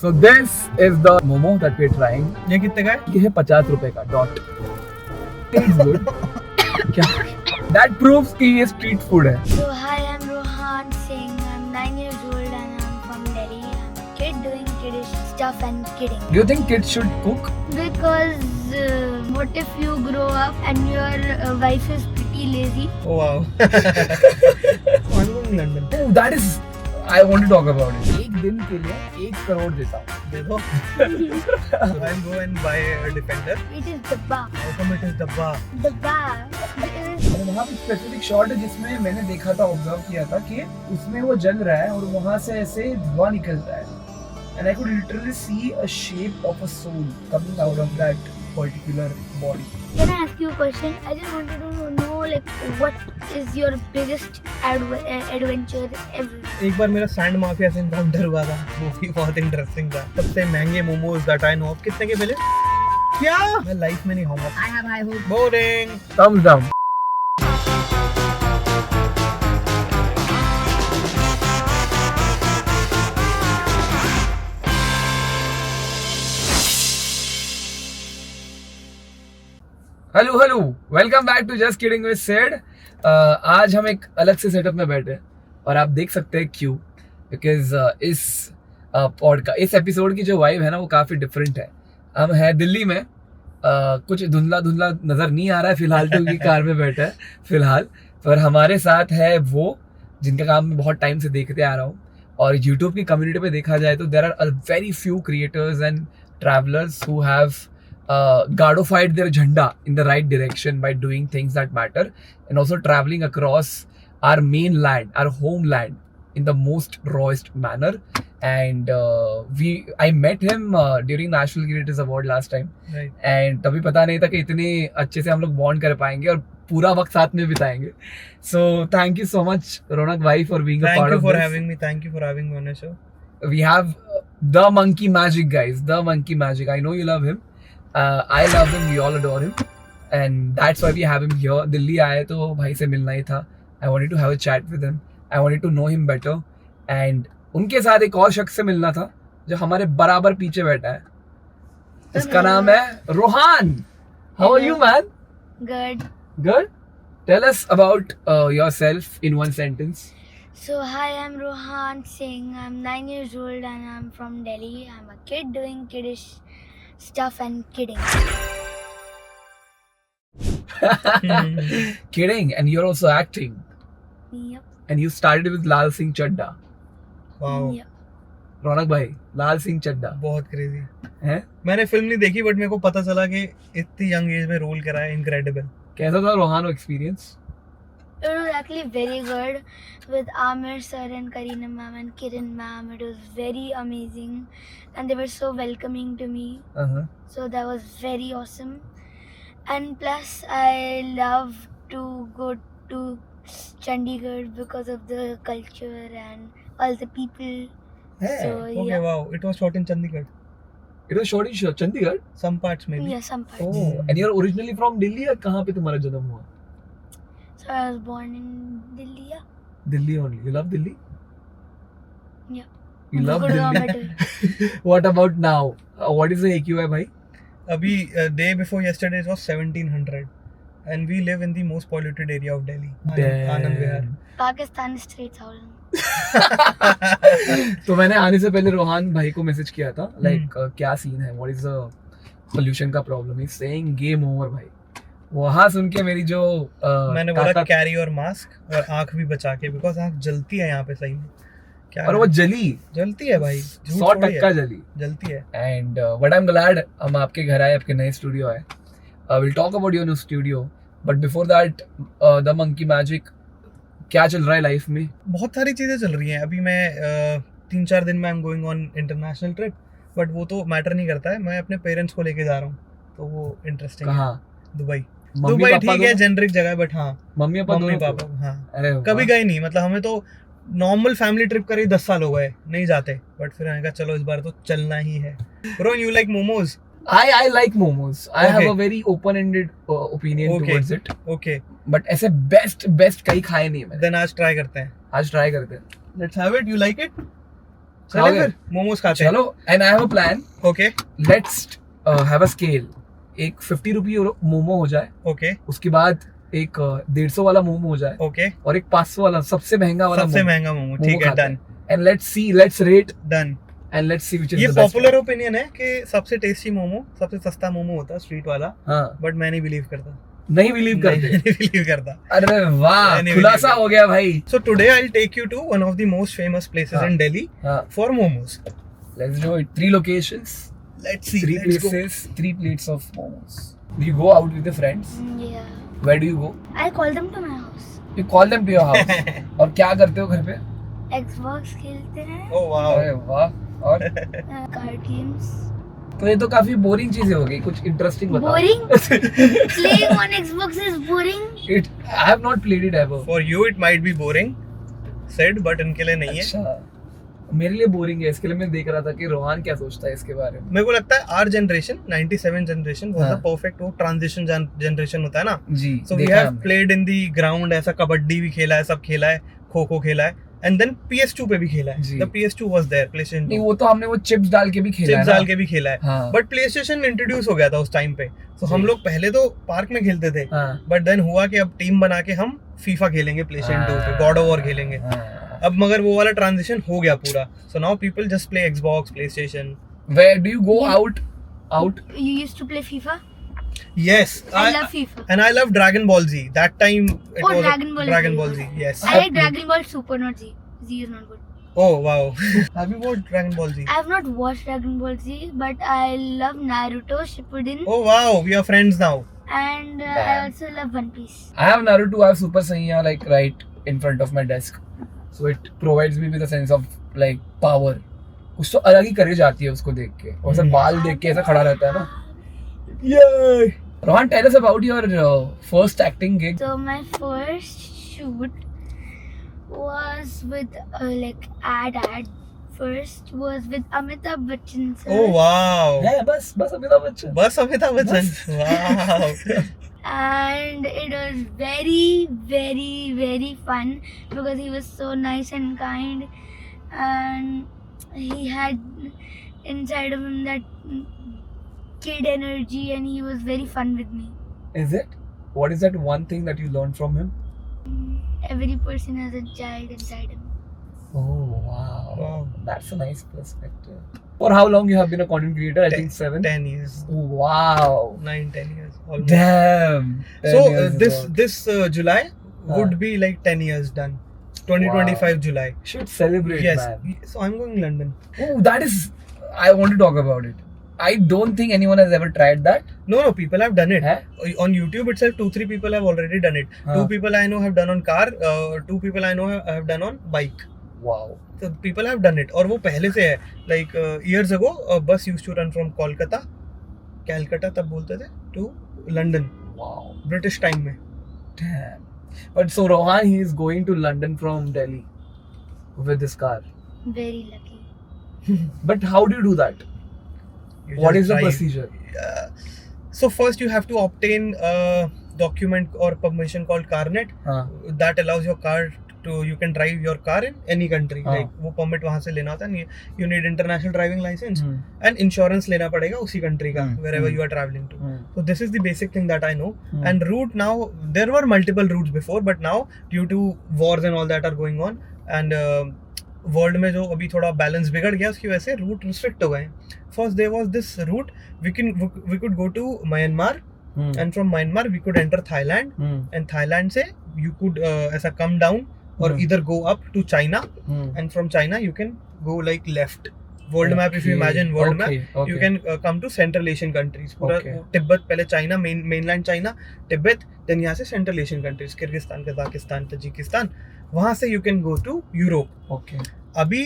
So this is the momo that we're trying. ये कितने का है? ये है 50 रुपए का डॉट. It's good. क्या? That proves कि ये street food है. So hi, I'm Rohan Singh. I'm 9 years old and I'm from Delhi. I'm a kid doing kiddish stuff and kidding. Do you think kids should cook? Because what if you grow up and your wife is pretty lazy? Oh wow. I'm going to London. Oh, that is. I want to talk about it. एक दिन के लिए 1 करोड़ देता हूँ. देखो. I'll go and buy a defender. It is dabba. How come it is dabba? Dabba. और वहाँ पे स्पेसिफिक शॉट है जिसमें मैंने देखा था, ऑब्जर्व किया था कि उसमें वो जल रहा है और वहाँ से ऐसे धुआं निकल रहा है. And I could literally see a shape of a soul coming out of that particular body. Can I ask you a question? I just wanted to know like what is your biggest adventure ever? एक बार मेरा sand mafia से encounter हुआ था, वो भी बहुत interesting था. सबसे महंगे मोमोज दैट आई नो. कितने के मिले? क्या? मैं लाइफ में नहीं खाऊंगा. I have high hopes. Boring. Thumbs down. Hello welcome back to just kidding with said. आज हम एक अलग से सेटअप में बैठे हैं और आप देख सकते हैं क्यों. बिकॉज इस एपिसोड की जो वाइब है ना वो काफ़ी डिफरेंट है. हम हैं दिल्ली में. कुछ धुंधला नज़र नहीं आ रहा है फिलहाल क्योंकि कार में बैठा है फिलहाल. पर हमारे साथ है वो जिनका काम मैं बहुत टाइम से देखते आ रहा हूँ. और यूट्यूब की कम्युनिटी पे देखा जाए तो there are very few creators and travellers who have gardofied their jhanda in the right direction by doing things that matter and also traveling across our mainland, our homeland in the most rawest manner. And I met him during National Creators Award last time. Right. And तभी पता नहीं था कि इतने अच्छे से हम लोग बॉन्ड कर पाएंगे और पूरा वक्त साथ में बिताएंगे. So thank you so much Ronak bhai for being a part of this. Thank you for having me. Thank you for having me on your show. We have the monkey magic, guys. The monkey magic. I know you love him. I love him, we all adore him, and that's why we have him here. Delhi आए तो भाई से मिलना ही था. I wanted to have a chat with him. I wanted to know him better. And उनके साथ एक और शख्स से मिलना था जो हमारे बराबर पीछे बैठा है. इसका नाम है Rohan. How are you, man? Good. Good. Tell us about yourself in one sentence. So hi, I'm Rohan Singh. I'm 9 years old and I'm from Delhi. I'm a kid doing kiddish stuff and kidding. Kidding, and you're also acting. Yep. And you started with Lal Singh Chadda. Wow. Yep. रौनक भाई, लाल सिंह चड्ढा बहुत crazy है. मैंने film नहीं देखी but मेरे को पता चला कि इतनी यंग एज में रोल करा है. इनक्रेडिबल. कैसा था रोहान वो experience? It was actually very good with Amir sir and Kareena ma'am and Kiran ma'am. It was very amazing and they were so welcoming to me. So that was very awesome. And plus I love to go to Chandigarh because of the culture and all the people. So Okay, yeah. wow. It was shot in Chandigarh. It was shot in Chandigarh. Some parts maybe. Yeah, some parts. Oh, and you're originally from Delhi or कहाँ पे तुम्हारा जन्म हुआ? So I was born in Delhi. Yeah. Delhi only. You love Delhi? Yeah. You love Gurgaon Delhi. better. What about now? What is the AQI भाई? अभी day before yesterday it was 1700 and we live in the most polluted area of Delhi. Anand Vihar. Pakistan is 3000. तो मैंने आने से पहले रोहान भाई को message किया था लाइक क्या सीन है, व्हाट इज द पोल्यूशन का problem. Is saying game over भाई. वहाँ सुन के मेरी जो मैंने बोला कैरी और मास्क और आंख भी बचा के बिकॉज आंख जलती है यहाँ पे सही में. क्या और वो जलती है भाई. 100% जलती है. And but I am glad हम आपके घर आए, आपके नए स्टूडियो आए. Will talk about your new studio but before that the monkey magic, क्या चल रहा है लाइफ में? बहुत सारी चीज़ें चल रही हैं. अभी मैं 3-4 दिन में I am going on international trip but वो तो मैटर नहीं करता है. मैं अपने पेरेंट्स को लेके जा रहा हूँ तो वो इंटरेस्टिंग. कहाँ? दुबई. मम्मी दुबई पापा ठीक है, जेनरिक जगह बट हाँ मम्मी पापा हाँ. अरे कभी गए नहीं. मतलब हमें तो नॉर्मल फैमिली ट्रिप करे 10 साल हो गए नहीं जाते बट फिर मैंने कहा चलो इस बार तो चलना ही है. Rohan, you like momos? I like momos. I Okay. have a very open-ended opinion Okay. towards it. Okay, But ऐसे best कहीं खाए नहीं मैंने. देन आज ट्राई करते हैं. आज ट्राई करते हैं. Let's have it. You like it? चले खाओगे? फिर मोमोज खाते हैं. चलो, and I have a plan. Okay. Let's have a scale. एक 50 रुपये मोमो हो जाए, Okay. उसके बाद एक 150 वाला मोमो हो जाए, Okay. और एक 500 वाला सबसे महंगा वाला सबसे मोमो महंगा मोमो. ठीक है, done. And let's rate done. and let's see which is ये the best popular one. Opinion है कि सबसे टेस्टी मोमो सबसे सस्ता मोमो होता है स्ट्रीट वाला. हाँ, बट मैं नहीं बिलीव करता. नहीं बिलीव करते. नहीं बिलीव करता. अरे वाह, नहीं खुलासा believe हो गया भाई. So today I'll take you to one of the most famous places हाँ. in Delhi हाँ, for momos. let's do it. 3 locations, Let's see. 3 Let's go. places, 3 plates of momos. Do you go out with your friends? Yeah. Where do you go? I call them to my house. You call them to your house. और क्या करते हो घर पे? Xbox खेलते हैं. Oh wow. अरे वाह. और Card games. तो ये तो काफी बोरिंग चीजें हो गई, कुछ इंटरेस्टिंग बताओ. Boring? Playing on Xbox is boring. I have not played it ever. For you it might be boring, said, but इनके लिए नहीं है. अच्छा, मेरे लिए बोरिंग है, इसके लिए मैं देख रहा था कि रोहान क्या सोचता है इसके बारे में. मेरे को लगता है आर जनरेशन 97 जनरेशन वाज हाँ. द परफेक्ट वो ट्रांजिशन जनरेशन होता है ना. जी, सो वी देखा हैव हमने. Played in the ground. ऐसा कबड्डी भी खेला है, सब खेला है, खो खो खेला है, एंड देन PS2 पे भी खेला है. जी. The PS2 was there. PlayStation नहीं, वो तो हमने वो चिप्स डाल के भी खेला है चिप्स ना. डाल के भी खेला है. हाँ. बट प्लेस्टेशन इंट्रोड्यूस हो गया था उस टाइम पे. तो हम जी. लोग पहले तो पार्क में खेलते थे, हाँ. बट देन हुआ कि अब टीम बना के हम फीफा खेलेंगे, प्लेस्टेशन 2 पे गॉड ऑफ वॉर खेलेंगे. हाँ. अब मगर वो वाला ट्रांजिशन हो गया पूरा. So now people just play Xbox, PlayStation. Where do you go Yeah. out? You used to play FIFA? Yes, I love FIFA. and I love Dragon Ball Z. That time it Oh, was Dragon Ball Dragon Z. Ball Z. Yes. I like Dragon Ball Super, not Z. Z is not good. Oh wow. Have you watched Dragon Ball Z? I have not watched Dragon Ball Z, but I love Naruto Shippuden, Oh wow, we are friends now. and I Damn. also love One Piece. I have Naruto, I have Super Saiyan like right in front of my desk. So it provides me with a sense of like power. कुछ तो अलग ही करे जाती है उसको देख के, और सब बाल देख के ऐसा खड़ा रहता है ना. Yay! Rohan, tell us about your first acting gig. So my first shoot was with like ad. First was with Amitabh Bachchan sir. Oh wow. है बस अमिताभ बच्चन. बस Amitabh Bachchan. Wow. And it was very, very, very fun because he was so nice and kind, and he had inside of him that kid energy, and he was very fun with me. Is it? What is that one thing that you learned from him? Every person has a child inside him. Oh wow. Wow. That's a nice perspective. For how long you have been a content creator? I think 7. 10 years. Wow. 9-10 years almost. Damn. 10 So years is all. this July would be like 10 years done. 2025 July. Should celebrate, Yes. man. So I'm going London. Oh, that is. I want to talk about it. I don't think anyone has ever tried that. No, people have done it. Huh? On YouTube itself, 2-3 people have already done it. Huh. 2 people I know have done on car. 2 people I know have done on bike. Wow. So people have done it. और वो पहले से है. Like years ago, a bus used to run from Calcutta तब बोलते थे, to London. Wow. British time में. Damn. But so Rohan, he is going to London from Delhi with his car. Very lucky. But how do you do that? You What just is the drive. procedure? So first you have to obtain a document or permission called CarNet. That allows your car to, you can drive your car in any country. हाँ. Like वो permit वहाँ से लेना होता है. You need international driving license Hmm. and insurance लेना पड़ेगा उसी country का, wherever Hmm. you are traveling to. Hmm. So this is the basic thing that I know. Hmm. And route now, there were multiple routes before, but now due to wars and all that are going on, and world में जो अभी थोड़ा balance बिगड़ गया उसकी वजह से root restrict हो गए. First there was this route, we could go to Myanmar, and from Myanmar we could enter Thailand, and Thailand से यू कुड ऐसा कम डाउन और इधर go up to China, and from China you can go like left. World map, if you imagine world map, you can come to Central Asian countries. पूरा तिब्बत, पहले China, mainland China, Tibet, then यहाँ से Central Asian countries, Kyrgyzstan, Kazakhstan, Tajikistan, वहाँ से you can go to Europe. Okay. अभी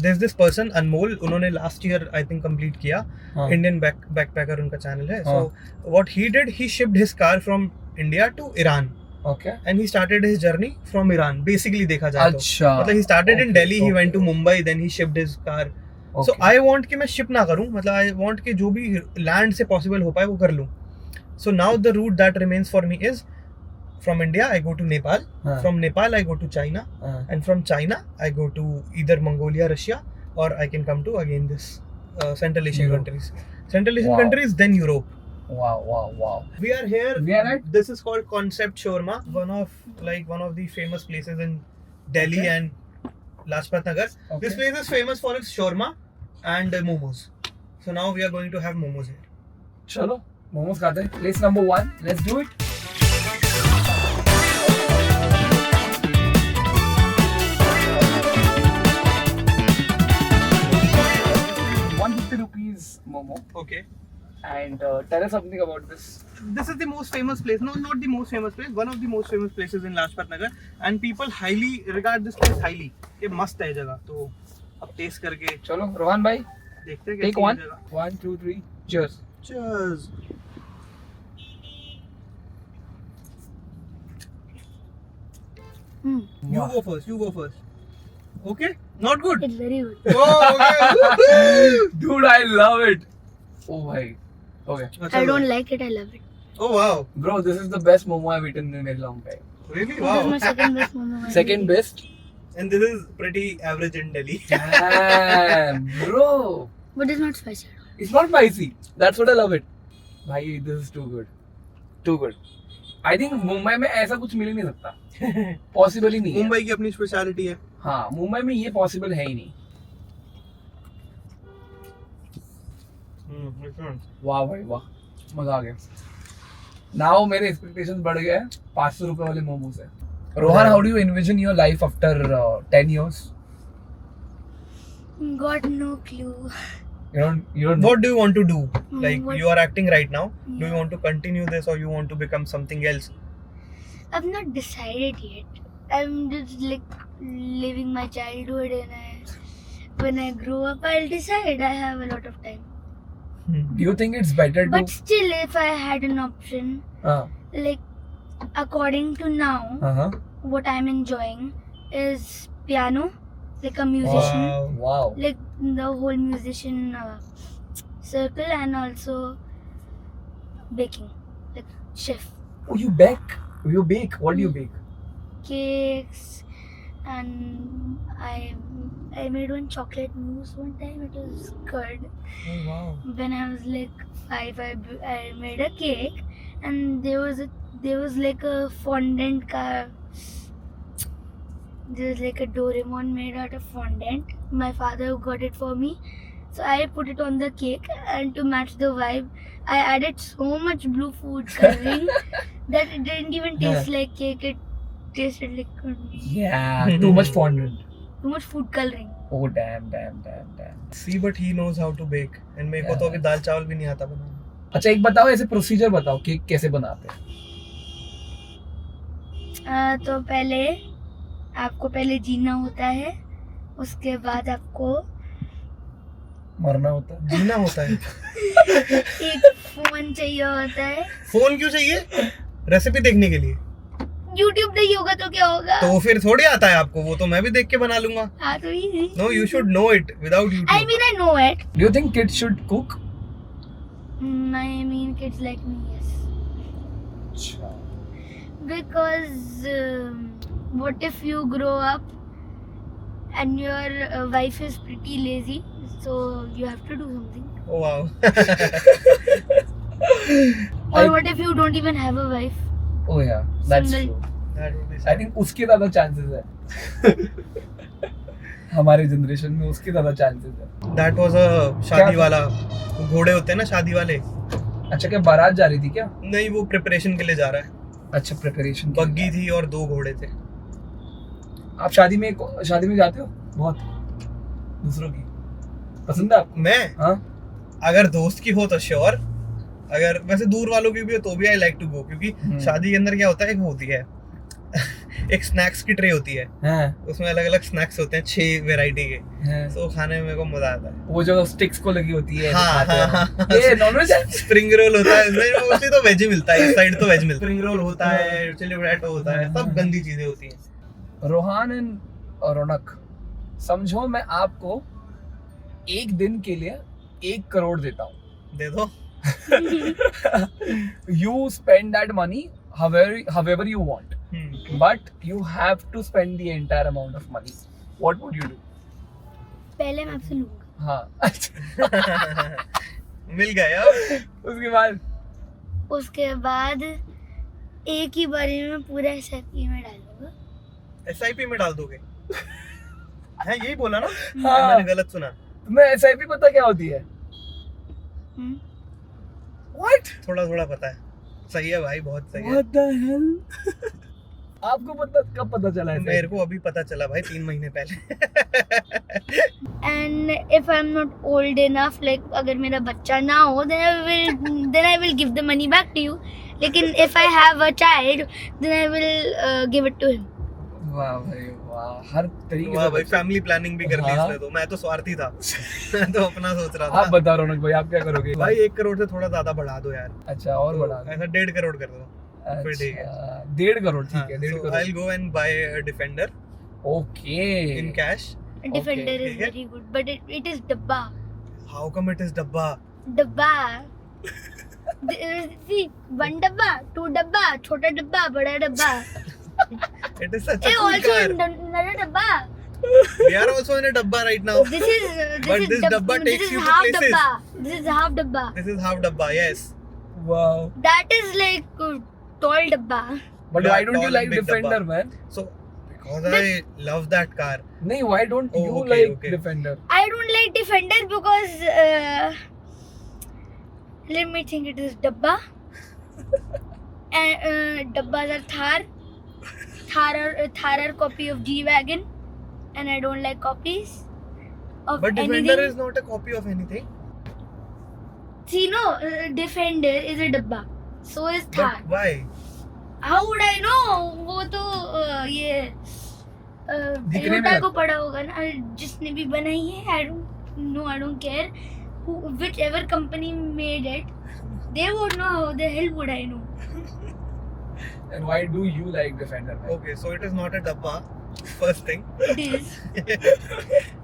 there's this person अनमोल, उन्होंने last year I think complete किया. Indian backpacker उनका channel है. So what he did, he shipped his car from India to Iran. Okay. And he started his journey from Iran. Basically देखा जाए तो, अच्छा. मतलब he started in Delhi, he went to Mumbai, then he shipped his car. So I want कि मैं ship ना करूँ, मतलब I want कि जो भी land से possible हो पाए वो कर लूँ. So now the route that remains for me is From India, I go to Nepal. From Nepal, I go to China. And from China, I go to either Mongolia, Russia, or I can come to again this Central Asian Europe. countries. Central Asian Wow. countries, then Europe. Wow. We are here. We are at This is called Concept Shawarma, one of the famous places in Delhi Okay. and Lajpat Nagar. Okay. This place is famous for its shawarma and momos. So now we are going to have momos here. चलो मोमोज खाते हैं. Place number 1. Let's do it. 150 rupees momo. Okay. And tell us something about this. This is the most famous place. No, not the most famous place. One of the most famous places in Lajpat Nagar, and people highly regard this place highly. ये मस्त है जगह. तो अब test करके चलो रोहन भाई, देखते हैं take कैसी one. है जगह. 1, 2, 3. Cheers. Cheers. You Wow. go first. You go first. Okay. Not good. It's very good. Oh, okay. Dude, I love it. Oh my. Okay. I don't like it. I love it. Oh wow. Bro, this is the best momo I've eaten in a long time. Really? This is my Wow. second best momo. Second best? And this is pretty average in Delhi. Damn, bro. But it's not spicy at all. It's not spicy. That's what I love it. Bhai, this is too good. Too good. I think Mumbai में ऐसा कुछ मिल ही नहीं सकता. Possible ही नहीं है. मुंबई की अपनी speciality है. हाँ, मुंबई में ये पॉसिबल है ही नहीं. वाह भाई वाह, मजा आ गया. नाउ मेरे एक्सपेक्टेशंस बढ़ गए हैं 500 रुपए वाले मोमो से. Rohan, how do you envision your life after 10 years? Got no clue. You don't know. What do you want to do? Like what- you are acting right now. Do Yeah. you want to continue this or you want to become something else? I've not decided yet. I'm just like living my childhood, and when I grow up, I'll decide. I have a lot of time. Do you think it's better to? But still, if I had an option, like according to now, Uh-huh. what I'm enjoying is piano, like a musician, Wow. like the whole musician circle, and also baking, like chef, Oh, you bake? You bake? What do you bake? cakes, and I made one chocolate mousse one time. It was good. Oh wow. When I was like 5, I made a cake, and there was like a fondant there was like a Doraemon made out of fondant. My father got it for me, so I put it on the cake, and to match the vibe, I added so much blue food coloring that it didn't even taste like cake. It tasted like Yeah. Too much fondant. too much food coloring. Oh damn. See, but he knows how to bake. And मेरे को तो अभी दाल चावल भी नहीं आता बनाना. अच्छा एक बताओ, ऐसे प्रोसीजर बताओ कि कैसे बनाते हैं. तो आपको पहले जीना होता है, उसके बाद आपको मरना होता है. जीना होता है. एक फोन चाहिए होता है. फोन क्यों चाहिए? रेसिपी देखने के लिए. YouTube नहीं होगा तो क्या होगा? तो फिर थोड़ी आता है आपको, वो तो मैं भी देख के बना लूंगा. हाँ तो easy. No, you should know it without YouTube. I mean I know it. Do you think kids should cook? I mean kids like me, yes. अच्छा. Because what if you grow up and your wife is pretty lazy, so you have to do something. Oh wow. Or what if you don't even have a wife? Oh yeah, that's Single. true. That would be I sad. think उसके ज़्यादा chances है. हमारे generation में उसके ज़्यादा chances है. That was a शादी वाला. घोड़े होते हैं ना शादी वाले. अच्छा क्या बारात जा रही थी क्या? नहीं, वो प्रिपरेशन के लिए जा रहा है. अच्छा प्रिपरेशन. बग्गी थी और 2 घोड़े थे. आप शादी में जाते हो बहुत दूसरों की? पसंद है आपको? मैं हाँ. अगर दोस्त की हो तो श्योर. अगर वैसे दूर वालों की भी हो तो भी आई लाइक टू गो, क्योंकि शादी के अंदर क्या होता है, एक होती है एक स्नैक्स की ट्रे होती है. हाँ. उसमें अलग अलग स्नैक्स होते हैं 6 वैरायटी के. हाँ. तो खाने में मेरे को मजा आता है. वो जो स्टिक्स को लगी होती है. हाँ, खाते हैं. हाँ, ये नॉनवेज है? स्प्रिंग रोल होता है इसमें. मोस्टली तो वेज ही मिलता है. इस साइड तो वेज मिलता है. स्प्रिंग रोल होता है, चिली पोटैटो होता है, सब गंदी चीजें होती हैं. रोहान एंड रौनक, समझो मैं आपको एक दिन के लिए 1 करोड़ देता हूँ. दे दो. You spend that money however you want, but you have to spend the entire amount of money. What would you do? पहले मैं आपसे लूंगा, हाँ. मिल गया. उसके बाद एक ही बारी में पूरा SIP में डालूंगा. SIP में डाल दोगे? है यही बोला ना? हाँ. मैंने गलत सुना. तुम्हें SIP पता क्या होती है? What? थोड़ा पता है. सही है भाई, बहुत सही है. What the hell? आपको कब पता चला है? मेरे को अभी पता चला भाई 3 महीने पहले. And if I'm not old enough, like अगर मेरा बच्चा ना हो, then I will give the money back to you. लेकिन if I have a child, then I will give it to him. वाह भाई वाह, हर तरीके से. वाह भाई, फैमिली प्लानिंग भी कर ली हाँ. इसने तो. मैं तो स्वार्थी था. मैं तो अपना सोच रहा था. आप बता रौनक भाई, आप क्या करोगे? भाई 1 करोड़ से थोड़ा ज्यादा बढ़ा दो यार. अच्छा, और तो बढ़ा दो. ऐसा 1.5 करोड़ कर दो. फिर ठीक है. 1.5 करोड़, ठीक है. 1.5 crore. I'll go and buy a Defender Okay. in cash. Defender is ठीक है. very good, but it is dabba. How come it is dabba? डब्बा. See, 1 डब्बा, 2 डब्बा, छोटा डब्बा, बड़ा डब्बा. It is such a Hey, cool also car. another डब्बा. We are also in a dabba right now. This But this dabba takes is you to half places. dabba. This is half dabba. This is half dabba, yes. Wow. That is like tall dabba. But Yeah, why don't you tall like big Defender, dabba. man? So, because I love that car. नहीं, why don't Oh, you okay, like okay. Defender? I don't like Defender because let me think. It is dabba. And dabbas are Thar. Thar are copy of G-Wagon, and I don't like copies of But anything. Defender is not a copy of anything. See, no, Defender is a dabba. So is Thar. But why? How would I know? वो तो ये दिखने में Toyota को पड़ा होगा ना, जिसने भी बनाई है. I don't care. Whichever company made it, they would know. How the hell would I know? And why do you like Defender, man? Okay, so it is not a dabba. First thing. It is.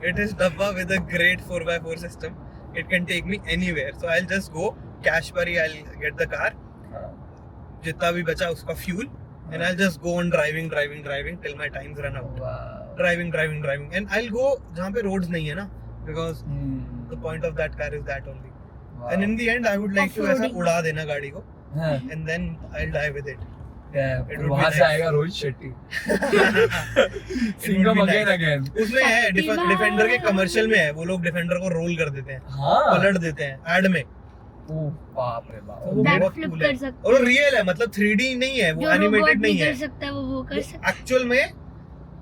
It is dabba with a great 4x4 system. It can take me anywhere. So I'll just go cash पर ही I'll get the car. जितना भी बचा उसका fuel, and I'll just go on driving till my times run out. Wow. Driving, and I'll go जहाँ पे roads नहीं है ना, because the point of that car is that only. Wow. And in the end, I would like to ऐसा Off-roading. उड़ा देना गाड़ी को, हाँ. and then I'll die with it. Yeah, It would be वहाँ से nice. आएगा Rohit Shetty. It Singham would be again nice. Again. उसमें है Shaktiman. डिफेंडर के कमर्शियल में है, वो लोग डिफेंडर को रोल कर देते हैं, हाँ. पलट देते हैं एड में. ओ बाप रे बाप. वो Back बहुत flip cool कर है. सकते और हैं. रियल है, मतलब 3D नहीं है, वो जो रोबोट एनिमेटेड नहीं नहीं है. कर सकता वो कर सकता. एक्चुअल में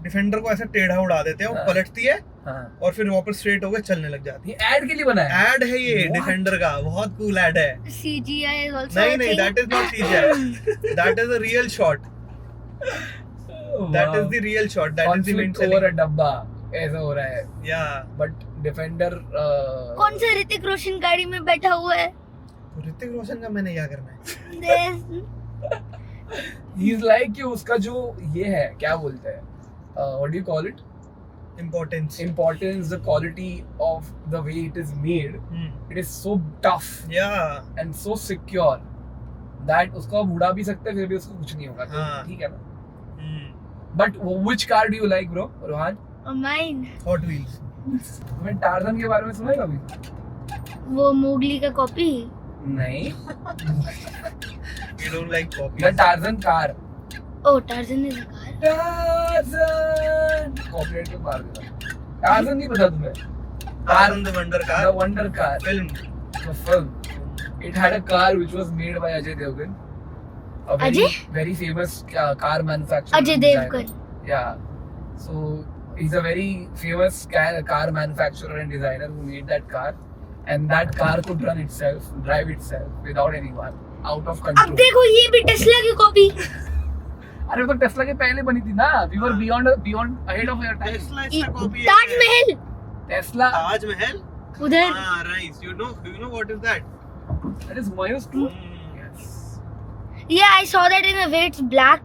डिफेंडर को ऐसा टेढ़ा उड़ा देते हैं, वो हाँ. पलटती है हाँ. और फिर वापस स्ट्रेट होकर चलने लग जाती ये ऐड के लिए बना है. है. एड है ये What? डिफेंडर का, बहुत कूल एड है. CGI is also नहीं a नहीं, thing. That is not CGI. That is a real shot. That is the real shot. That is the main Conflict over a डब्बा ऐसा हो रहा है. या. बट डिफेंडर कौन सा ऋतिक रोशन गाड़ी में बैठा हुआ है? ऋतिक रोशन का मैंने क्या करना है? ही इज लाइक कि उसका जो ये है, क्या बोलते हैं, what do you call it, importance. importance, the quality of the way it is made, it is so tough या. and so secure that उसको आप उड़ा भी सकते हैं फिर भी उसको कुछ नहीं होगा. तो हाँ. ठीक है ना. But which car do you like, bro, Rohan? Mine. Hot wheels. तुमने टार्जन के बारे में सुना है कभी? वो मोगली का कॉपी. नहीं. You don't like The copy. Tarzan car. Oh, Tarzan is a car. Tarzan. Copyright पे मार देना. Tarzan नहीं पता तुम्हें? Tarzan the Wonder Car. The Wonder Car. Film. The film. It had a car which was made by Ajay Devgan. A very, Ajay? very famous car manufacturer. Ajay and designer. Devgan. Yeah. So he's a very famous car manufacturer and designer who made that car, and that car could run itself, drive itself without anyone, out of अब control. देखो ये भी Tesla की copy. अरे वो तो Tesla के पहले बनी थी ना. We were beyond ahead of your time. Tesla इसका कॉपी है. ताजमहल Tesla. ताजमहल. उधर. हाँ, right. You know what is that? That is Humayun's too. Yes. Yeah, I saw that in a way. It's black.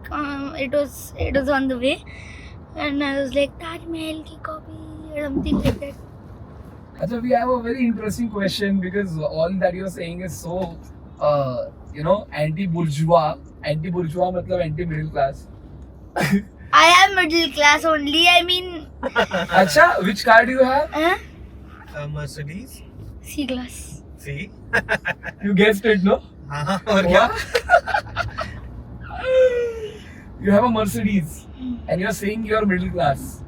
It was on the way, and I was like Taj Mahal ki copy or something like that. Achha, we have a very interesting question because all that you're saying is so, anti-bourgeois anti bourgeois मतलब anti middle class. I am middle class only. I mean, अच्छा, which car do you have? Mercedes. C class. See? You guessed it, no? हाँ और क्या? You have a Mercedes and you're saying you're middle class.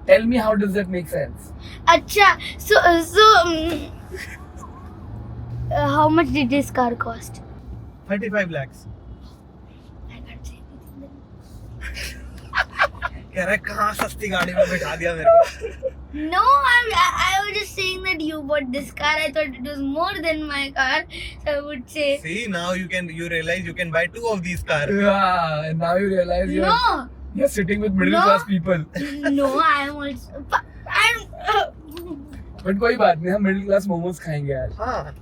Tell me, how does that make sense? Acha, so how much did this car cost? 35 lakhs. I can't say anything then. कह रहा है कहाँ सस्ती गाड़ी में बैठा दिया मेरे को. No, I was just saying that you bought this car. I thought it was more than my car. So I would say. See, now you realize you can buy 2 of these cars. Yeah, and now you realize you're sitting with middle No. class people. No, I am also. But कोई बात नहीं, हम middle class momos खाएंगे आज. हाँ.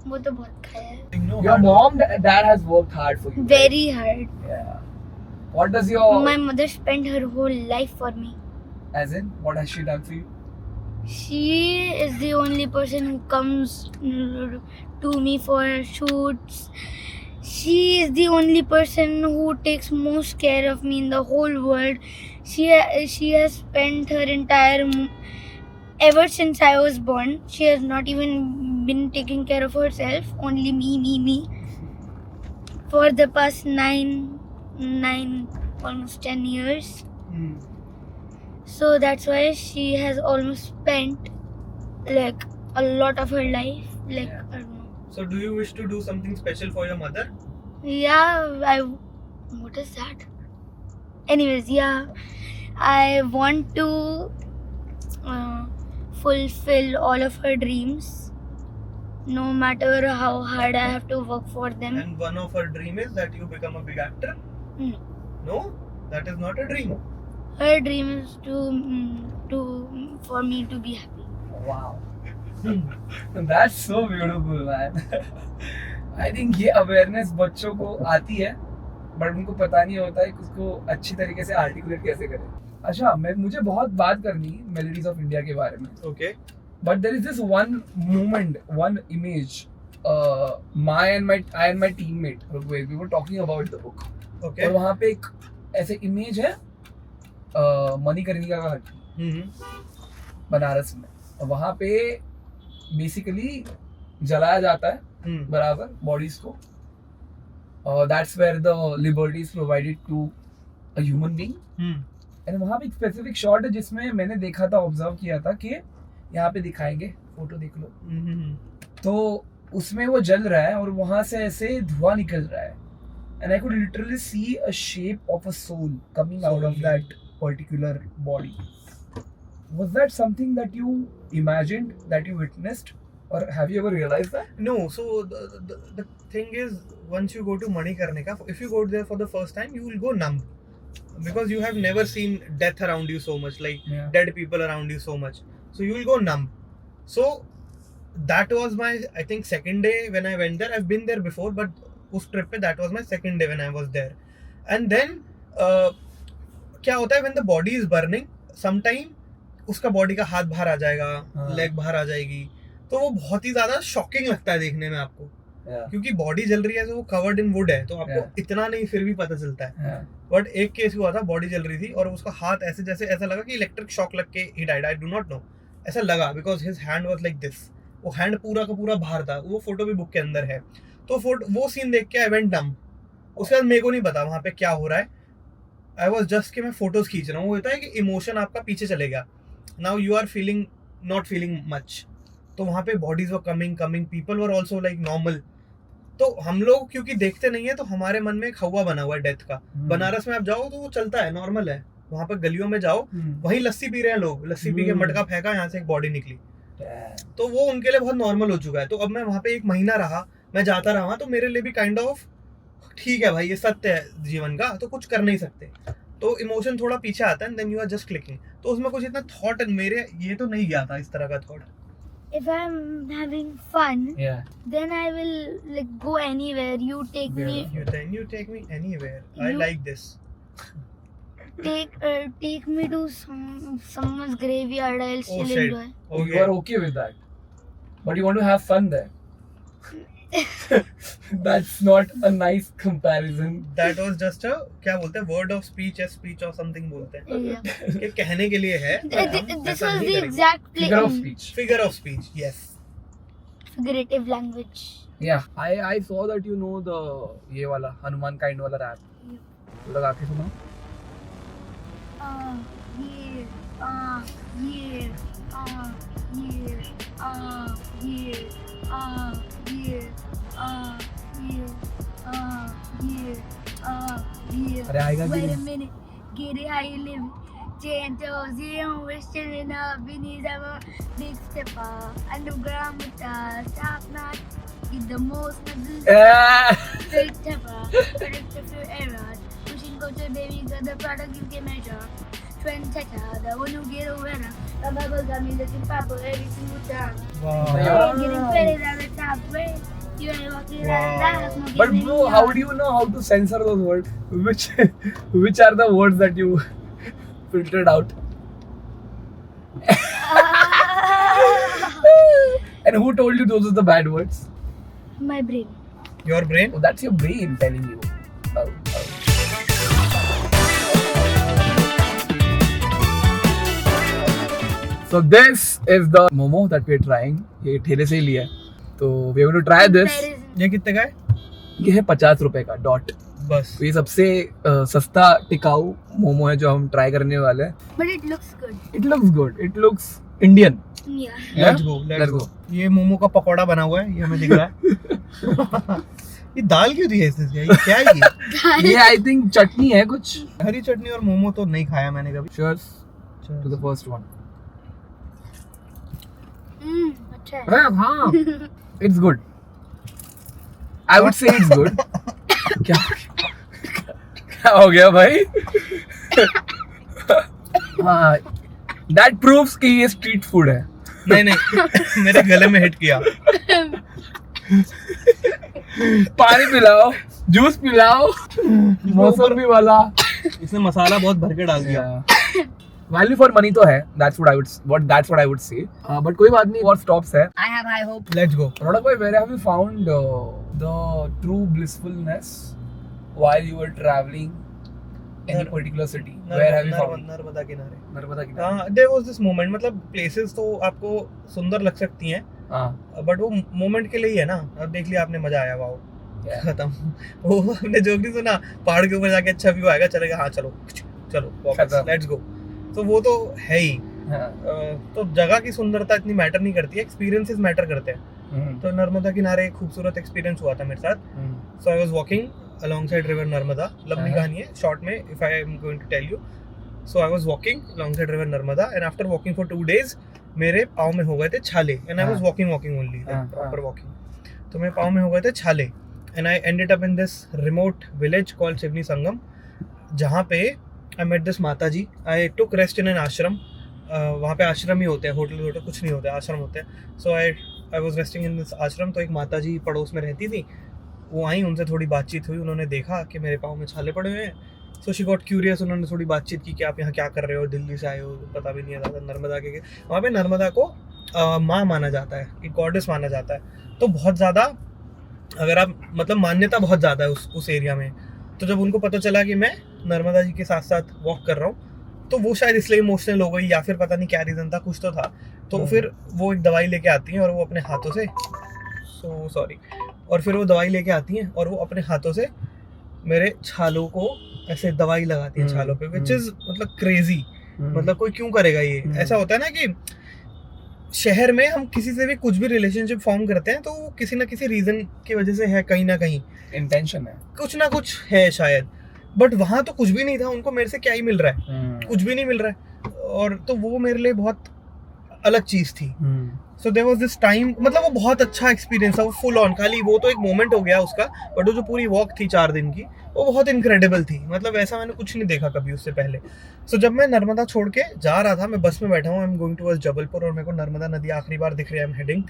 वो तो बहुत खाया है. No, Your mom, dad has worked hard for you. Very hard. Yeah. What does your My mother spent her whole life for me. as in what has she done for you? She is the only person who comes to me for shoots. She is the only person who takes most care of me in the whole world. She has spent her entire ever since I was born. She has not even been taking care of herself. Only me. For the past nine, almost 10 years. So that's why she has almost spent like a lot of her life. Like Yeah. I don't know. So do you wish to do something special for your mother? Yeah, what is that? Anyways, yeah, I want to fulfill all of her dreams, no matter how hard I have to work for them. And one of her dream is that you become a big actor? No. No? That is not a dream. Her dream is for me to be happy. Wow. That's so beautiful, man. I think ये awareness बच्चों को आती है, but उनको पता नहीं होता है कि उसको अच्छी तरीके से articulate कैसे करें. अच्छा, मुझे बहुत बात करनी है Melodies of India के बारे में. Okay. But there is this one moment, one image. I and my teammate, we were talking about the book. Okay. और वहाँ पे एक ऐसे image है मणिकर्णिका का हट बनारस में. और वहाँ पे बेसिकली जलाया जाता है बराबर बॉडीज को. That's where the liberty is provided to a human being. And वहाँ पे एक स्पेसिफिक शॉट है जिसमें मैंने देखा था, ऑब्जर्व किया था कि यहाँ पे दिखाएंगे, फोटो देख लो. तो उसमें वो जल रहा है और वहाँ से ऐसे धुआं निकल रहा है. And I could literally see a shape of a soul coming out of that particular body. Was that something that you imagined, that you witnessed, or have you ever realized that? No, so the thing is, once you go to Manikarnika, if you go there for the first time, you will go numb because you have never seen death around you so much, like dead people around you so much. So you will go numb. So that was my, I think, second day when I went there. I've been there before, but उस trip पे that was my second day when I was there. And then क्या होता है when the body is burning, sometime उसका body का हाथ बाहर आ जाएगा, लेग बाहर आ जाएगी, तो वो बहुत ही ज्यादा शॉकिंग लगता है देखने में आपको. क्योंकि बॉडी जल रही है तो वो कवर्ड इन वुड है, तो आपको इतना नहीं फिर भी पता चलता है. बट एक केस हुआ था, बॉडी जल रही थी और उसका हाथ ऐसे जैसे ऐसा लगा कि इलेक्ट्रिक शॉक लग के he died. I do not know, ऐसा लगा because his hand was like this. वो हैंड पूरा का पूरा बाहर था. वो फोटो भी बुक के अंदर है. तो वो सीन देख के आई वेंट डम. उसके बाद मेरे को नहीं पता वहाँ पे क्या हो रहा है. आई वॉज जस्ट कि मैं फोटोज खींच रहा हूँ. वो होता है कि इमोशन आपका पीछे चलेगा. Now you are feeling not feeling much. तो वहाँ पे bodies were coming, people were also like normal. तो हम लोग क्योंकि देखते नहीं है तो हमारे मन में एक हवा बना हुआ है डेथ का. बनारस में आप जाओ तो वो चलता है, नॉर्मल है. वहाँ पे गलियों में जाओ, वहीं लस्सी पी रहे हैं लोग, लस्सी पी के मटका फेंका, यहाँ से एक बॉडी निकली. तो वो उनके लिए बहुत नॉर्मल हो चुका है. तो अब मैं वहाँ पे 1 महीना रहा, मैं जाता रहा, तो मेरे लिए भी काइंड ऑफ ठीक है भाई, ये सत्य है जीवन का, तो कुछ कर नहीं सकते. तो इमोशन थोड़ा पीछे आता है, then you are just clicking. तो उसमें कुछ इतना थॉट मेरे ये तो नहीं गया था इस तरह का thought. If I'm having fun, then I will like go anywhere. You take me. You take me anywhere. I like this. Take me to someone's graveyard. I'll still enjoy. Oh, you are okay with that, but you want to have fun there. That's not a nice comparison. That was just a क्या बोलते हैं word of speech या speech or something बोलते हैं Yeah. कि कहने के लिए है पर हम This ऐसा was नहीं the करेंगे. exact Figure of speech. Figure of speech, yes. figurative language. Yeah, I saw that you know the ये वाला हनुमान kind वाला rap. थोड़ा गा के सुनाओ. अरे आएगा कि Wait a नहीं? minute, get it how you living. Ten toes, you wish chilling up, beneath a big stepper, underground with us, top notch, get the most niggas, straight stepper, predict a few errors, pushing culture, baby, got the product you can measure. Trendsetter, the one who get a winner. The Bible got me looking purple every single time. Wow. Ain't getting credit at the top grade. You ain't walking around Wow. that, smoking But any bro, how yard. do you know how to censor those words? Which are the words that you filtered out? And who told you those are the bad words? My brain. Your brain? Oh, that's your brain telling you. Oh. So this is the momo that we're trying. ये ठेले से ही लिया है. तो we are going to try this. Comparison. ये कितने का है? ये है 50 रुपए का डॉट. बस. तो ये सबसे सस्ता टिकाऊ मोमो है जो हम ट्राई करने वाले हैं. But it looks good. It looks good. It looks Indian. Yeah. Let's go. Let's go. ये मोमो का पकौड़ा बना हुआ है, ये हमें दिख रहा है. ये दाल क्यों दी है इसने? ये क्या है ये? ये I think चटनी है कुछ. हरी चटनी और मोमो तो नहीं खाया मैंने कभी. Cheers to the first one. अच्छा है. अरे हाँ. It's good. I would say it's good. क्या हो गया भाई? हाँ. That proves कि ये street food है. नहीं मेरे गले में हिट किया. पानी पिलाओ, जूस पिलाओ, मौसमी वाला. इसने मसाला बहुत भर के डाल दिया. Value for money तो है. That's what I would say. But कोई बात नहीं. What stops है? I have high hope. Let's go. Rodak bhai, where have you found the true blissfulness while you were traveling any particular city? Where have you found? Narmada किनारे. नर्मदा किनारे. हाँ, there was this moment. मतलब places तो आपको सुंदर लग सकती हैं, हाँ. बट वो मोमेंट के लिए ही है ना. अब देख लिया आपने, मजा आया. Wow, Yeah. खत्म. वो हमने जोक नहीं सुना, पहाड़ के ऊपर जाके अच्छा व्यू आएगा, चलेगा. हाँ चलो वापस, खत्म. Let's go. तो वो तो है ही. हाँ. तो जगह की सुंदरता इतनी मैटर नहीं करती है, एक्सपीरियंसेस मैटर करते हैं. तो नर्मदा किनारे एक खूबसूरत एक्सपीरियंस हुआ था मेरे साथ. So I was walking alongside river Narmada. लंबी कहानी है, शॉर्ट में if I am going to tell you. So I was walking alongside river Narmada and after walking for 2 days मेरे पाँव में हो गए थे छाले. And I was walking only, proper walking. तो मेरे पाँव में हो गए थे छाले. And I ended up in this remote village called Sivni Sangam, जहाँ पे I met this माता जी. I took rest in an ashram. वहाँ पे आश्रम ही होते हैं, होटल कुछ नहीं होता है, आश्रम होते हैं. So I was resting in this ashram. तो एक माता जी पड़ोस में रहती थी. वो आई, उनसे थोड़ी बातचीत हुई. उन्होंने देखा कि मेरे पाँव में छाले पड़े हुए हैं. So she got curious. उन्होंने थोड़ी बातचीत की कि आप यहाँ क्या कर रहे हो, दिल्ली से आए हो, पता भी नहीं है ज़्यादा नर्मदा के. वहाँ पे नर्मदा को माँ माना जाता है, एक गॉडेस माना जाता है. तो बहुत ज़्यादा, अगर आप मतलब मान्यता बहुत ज़्यादा है उस एरिया में. तो जब उनको पता चला कि मैं नर्मदा जी के साथ साथ वॉक कर रहा हूँ, तो वो शायद इसलिए इमोशनल हो गई या फिर पता नहीं क्या रीज़न था, कुछ तो था. तो फिर वो एक दवाई लेके आती हैं और वो अपने हाथों से और फिर वो दवाई लेके आती हैं और वो अपने हाथों से मेरे छालों को ऐसे दवाई लगाती हैं छालों पे, विच इज मतलब क्रेजी. मतलब कोई क्यों करेगा ये? ऐसा होता है ना कि शहर में हम किसी से भी कुछ भी रिलेशनशिप फॉर्म करते हैं तो वो किसी ना किसी रीजन की वजह से है, कहीं ना कहीं इंटेंशन है, कुछ ना कुछ है शायद. बट वहाँ तो कुछ भी नहीं था. उनको मेरे से क्या ही मिल रहा है, कुछ भी नहीं मिल रहा है. और तो वो मेरे लिए बहुत अलग चीज थी. So there was this time, मतलब वो बहुत अच्छा एक्सपीरियंस था. वो फुल ऑन, खाली वो तो एक मोमेंट हो गया उसका, बट वो जो पूरी वॉक थी 4 दिन की, वो बहुत इनक्रेडिबल थी. मतलब ऐसा मैंने कुछ नहीं देखा कभी उससे पहले. सो जब मैं नर्मदा छोड़ के जा रहा था, मैं बस में बैठा हूँ, I am going towards Jabalpur, और मेरे को नर्मदा नदी आखिरी बार दिख रही है, आई एम हेडिंग.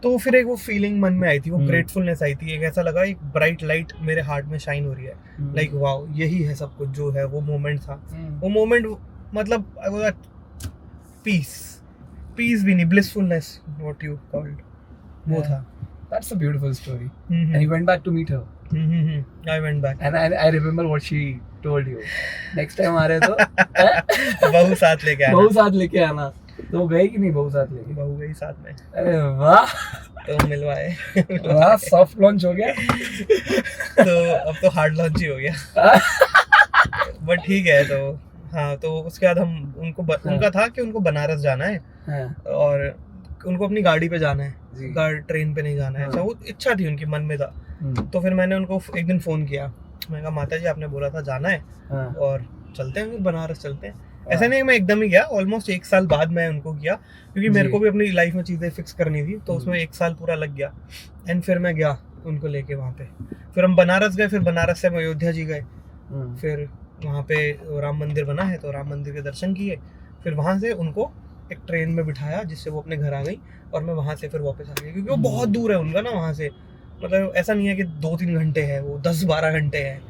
तो फिर एक वो फीलिंग मन में आई थी, वो ग्रेटफुलनेस आई थी. एक ऐसा लगा एक ब्राइट लाइट मेरे हार्ट में शाइन हो रही है. लाइक वाओ, यही है सब कुछ जो है. वो मोमेंट था, वो मोमेंट मतलब आई वाज एट पीस भी नहीं, ब्लिसफुलनेस, व्हाट यू कॉल्ड, वो था. That's a beautiful story. Mhm. And you went back to meet her. I went back. And I remember what she told you. Next time आ रहे तो बहू साथ लेके आना। बहू साथ लेके आना। तो गई कि नहीं बहू साथ लेके? बहू गई साथ में। अरे वाह, तो मिलवाए। वाह, सॉफ्ट लॉन्च हो गया। तो अब तो हार्ड लॉन्च ही हो गया। बट ठीक है। तो हाँ, तो उसके बाद हम उनका था कि उनको बनारस जाना है हाँ, और उनको अपनी गाड़ी पे जाना है, जी। ट्रेन पे नहीं जाना है। हाँ। ऐसा वो इच्छा थी उनकी, मन में था। तो फिर मैंने उनको एक दिन फ़ोन किया। मैंने कहा माता जी आपने बोला था जाना है हाँ, और चलते हैं, फिर बनारस चलते हैं। ऐसा नहीं मैं एकदम ही गया, ऑलमोस्ट 1 साल बाद मैं उनको किया, क्योंकि मेरे जी। को भी अपनी लाइफ में चीज़ें फिक्स करनी थी। तो उसमें 1 साल पूरा लग गया। एंड फिर मैं गया उनको लेके वहाँ पे। फिर हम बनारस गए, फिर बनारस से हम अयोध्या जी गए। फिर वहाँ पे राम मंदिर बना है तो राम मंदिर के दर्शन किए। फिर वहाँ से उनको एक ट्रेन में बिठाया जिससे वो अपने घर आ गई और मैं वहाँ से फिर वापस आ गया, क्योंकि वो बहुत दूर है उनका ना वहाँ से। मतलब ऐसा नहीं है कि 2-3 घंटे है, वो 10-12 घंटे है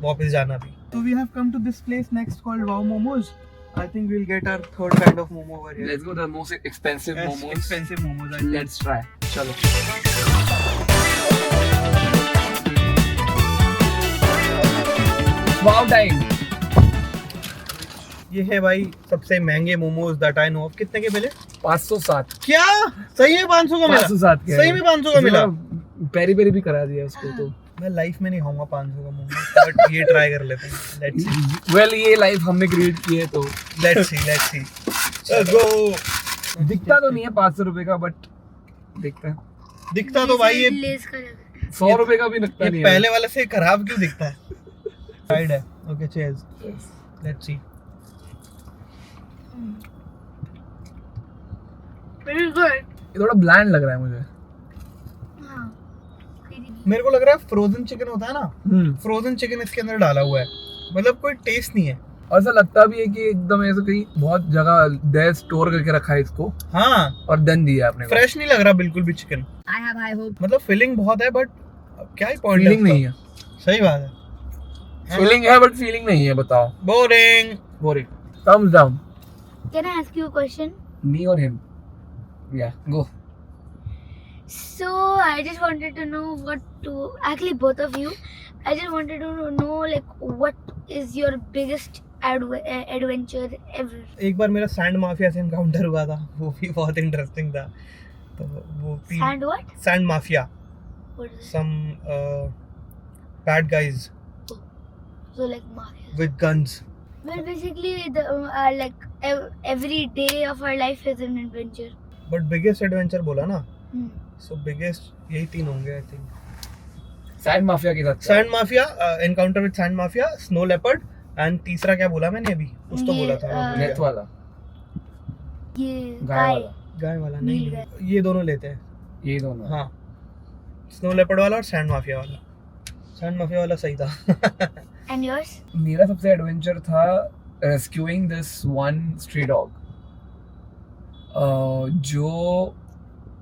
वापस जाना भी। So we have come to this place next called Wow Momos. I think we'll get our third kind of momo over here. Let's go the most expensive Yes, momos. expensive momos. I think. Let's try. चलो। Wow time. ये है भाई सबसे महंगे momos that I know of. कितने के मिले? 507। क्या सही में 500 का मिला? 507 के सही में 500 का मिला? पेरी पेरी भी करा दिया उसको तो। मैं लाइफ में नहीं खाऊंगा 500 का मोमो, बट ये ट्राई कर लेते हैं। लेट्स सी, वेल ये लाइफ हमने क्रिएट की है तो let's see, let's see. Let's go. दिखता तो नहीं है 500 रुपए का, बट दिखता है। दिखता तो भाई ये लेस का लग रहा 100 रुपए का भी लगता नहीं है। पहले वाले से खराब क्यों दिखता है? साइड है। Okay cheers. Let's see. है। Very good. ये थोड़ा ब्लैंड लग रहा है मुझे। हाँ। मेरे को लग रहा है फ्रोजन चिकन होता है ना, फ्रोजन चिकन इसके अंदर डाला हुआ है। मतलब कोई टेस्ट नहीं है। और ऐसा लगता भी है कि एकदम ऐसे कहीं बहुत जगह दे स्टोर करके रखा है इसको हाँ, और देन दिया है आपने को। फ्रेश नहीं लग रहा बिल्कुल भी chicken. I have high hope. मतलब फीलिंग बहुत है, बट क्या ही पॉइंट फीलिंग नहीं है। सही बात है। फीलिंग है बट फीलिंग नहीं है। बताओ। Boring. Boring. Thumbs down. Can I ask you a question? मी और हिम। या गो। So I just wanted to know actually both of you. I just wanted to know like what is your biggest adventure ever? एक बार मेरा sand mafia से encounter हुआ था, वो भी बहुत इंटरेस्टिंग था। तो वो And what? Sand mafia, What is it? some bad guys So like mafia. with guns. Well, basically, like every day of our life is an adventure. But biggest adventure बोला ना, Hmm. so biggest यही 3 होंगे I think. Sand mafia के साथ। Sand mafia, encounter with sand mafia, snow leopard, and तीसरा क्या बोला मैंने अभी? कुछ तो ये, बोला था। नेट वाला। ये गाय वाला। गाय वाला नील नहीं, ये दोनों लेते हैं। ये दोनों। हाँ, स्नो लेपर्ड वाला और सैंड माफिया वाला। सैंड माफिया वाला सही था। And yours? मेरा सबसे एडवेंचर था rescuing this one stray dog जो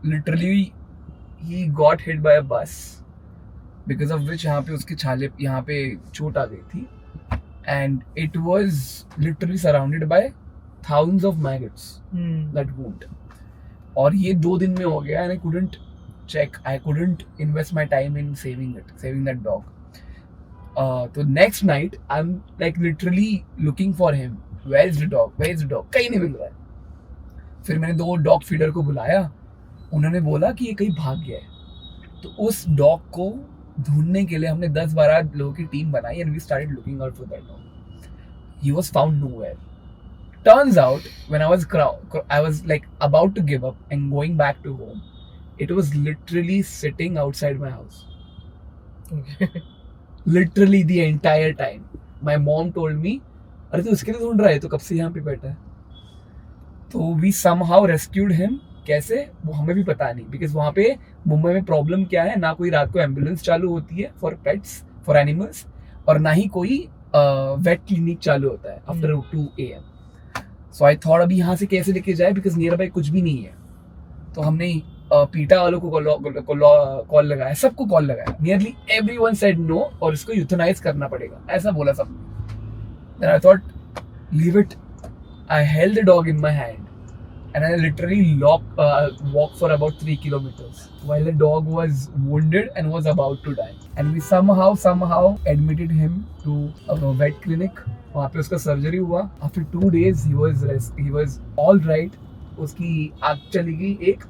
literally he got hit by a bus because of which यहाँ पे उसके छाले यहाँ पे चोट आ गई थी and it was literally surrounded by thousands of maggots that wound. और ये 2 दिन में हो गया and I couldn't check, I couldn't invest my time in saving that dog. तो next night I'm like literally looking for him. Where is the dog? कहीं नहीं मिल रहा है। फिर मैंने 2 डॉग फीडर को बुलाया, उन्होंने बोला कि ये कहीं भाग गया है। तो उस डॉग को ढूंढने के लिए हमने 10-12 लोगों की टीम बनाई and we started looking out for that dog. He was found nowhere. Turns out when I was like about to give up and going back to home, it was literally sitting outside my house. Okay. Literally the entire time. My mom told me, अरे तो उसके लिए ढूंढ रहा है, तो कब से यहाँ पे बैठा है? तो we somehow rescued him. कैसे वो हमें भी पता नहीं, because वहाँ पे मुंबई में प्रॉब्लम क्या है, ना कोई रात को एम्बुलेंस चालू होती है फॉर पेट्स, फॉर एनिमल्स, और ना ही कोई वेट क्लिनिक चालू होता है after 2 AM. So I thought अभी यहाँ से कैसे लेके जाए, बिकॉज नियर बाय कुछ भी नहीं है. तो हमने पीटा वालों को कॉल लगाया, सबको कॉल लगाया, नियरली एवरीवन सेड नो, और इसको यूथनाइज करना पड़ेगा, ऐसा बोला सबने. Then I thought leave it. I held the dog in my hand and I literally walked for about 3 kilometers while the dog was wounded and was about to die. And we somehow admitted him to a vet clinic. वहाँ पे उसका surgery हुआ. After 2 days he was all right. उसकी आँख चली गई एक,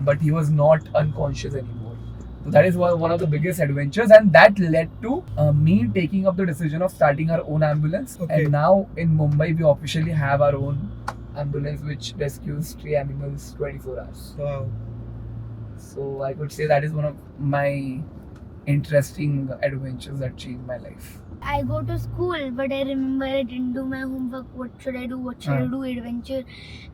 but he was not unconscious anymore. So that is one of the biggest adventures, and that led to me taking up the decision of starting our own ambulance. Okay. And now in Mumbai we officially have our own ambulance which rescues stray animals 24 hours. Wow. So I could say that is one of my interesting adventures that changed my life. I go to school, but I remember I didn't do my homework. What should I do? What should I do? Adventure.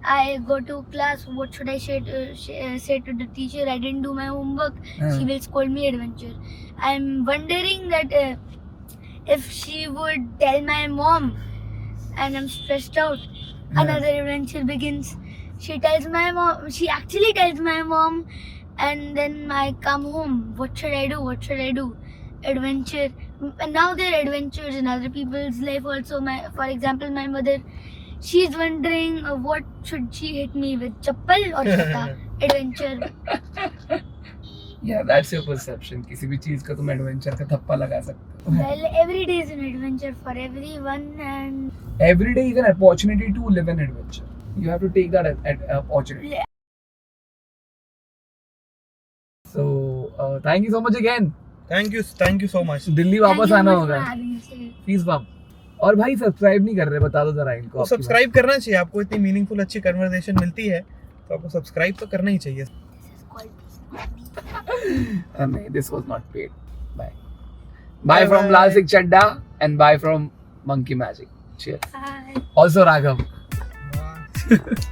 I go to class. What should I say to the teacher? I didn't do my homework. She will scold me. Adventure. I'm wondering that if she would tell my mom, and I'm stressed out. Another adventure begins. She tells my mom. She actually tells my mom, and then I come home. What should I do? What should I do? Adventure. And now there are adventures in other people's life also. For example, my mother, she's wondering what should she hit me with, chappal or chata. Adventure. Yeah, that's your perception. किसी भी चीज का तुम adventure का थप्पा लगा सकते हो. Well, every day is an adventure for everyone, and Every day is an opportunity to live an adventure. You have to take that opportunity. So thank you so much again. Thank you so much. Delhi thank वापस you आना much होगा. for having me. Fees बम. और भाई subscribe नहीं कर रहे, बता दो जरा इनको. तो सब्सक्राइब करना चाहिए. आपको इतनी मीनिंगफुल अच्छी कन्वर्सेशन मिलती है तो आपको सब्सक्राइब तो करना ही चाहिए. This is called नहीं, this was not paid. Bye. Bye from Lasik Chadda and bye from Monkey Magic. Cheers. Bye. Also Raghav. Wow.